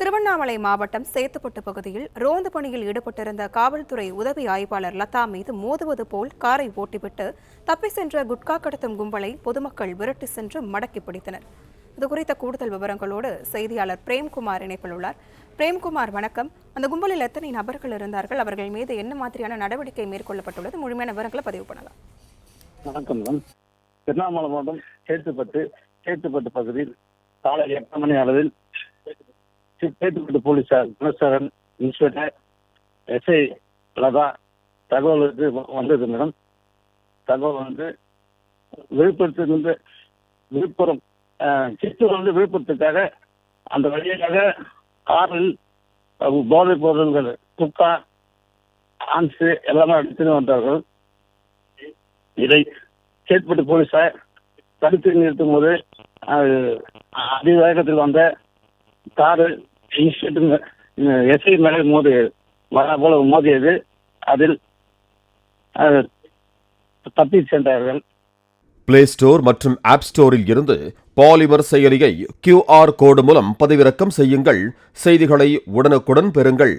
திருவண்ணாமலை மாவட்டம் சேத்துப்பட்டு பகுதியில் ரோந்து பணியில் ஈடுபட்டிருந்த காவல்துறை உதவி ஆய்வாளர் லதா மீது மோதுவது போல் காரை ஓட்டிவிட்டு தப்பி சென்ற குட்கா கடத்தும் கும்பலை பொதுமக்கள் விரட்டி சென்று மடக்கி பிடித்தனர். இதுகுறித்த கூடுதல் விவரங்களோடு செய்தியாளர் பிரேம்குமார் இணைப்பில் உள்ளார். பிரேம்குமார், வணக்கம். அந்த கும்பலில் எத்தனை நபர்கள் இருந்தார்கள்? அவர்கள் மீது என்ன மாதிரியான நடவடிக்கை மேற்கொள்ளப்பட்டுள்ளது? முழுமையான விவரங்களை பதிவு பண்ணலாம். வணக்கம். திருவண்ணாமலை மாவட்டம் சேத்துப்பட்டு பகுதியில் காலை 8 மணி அளவில் சேத்துப்பட்டு போலீசார் குணசேகரன், இன்ஸ்பெக்டர் எஸ்ஐ லதா தகவலுக்கு வந்தது. மேடம், தகவல் வந்து விழுப்புரத்திலிருந்து விழுப்புரம் சித்தூர் விழுப்புரத்துக்காக அந்த வழியாக காரில் போதைப் பொருள்கள் குக்கா ஆன்ஸ் எல்லாமே எடுத்துன்னு வந்தார்கள். இதை சேத்துப்பட்டு போலீசார் தடுத்து நிறுத்தும் போது அதிவேகத்தில் வந்த காரு எஸ்ஐ மேலே மோதியது. அதில் தப்பி சென்றார்கள். பிளே ஸ்டோர் மற்றும் ஆப் ஸ்டோரில் இருந்து பாலிமர் செயலியை QR கோடு மூலம் பதிவிறக்கம் செய்யுங்கள். செய்திகளை உடனுக்குடன் பெறுங்கள்.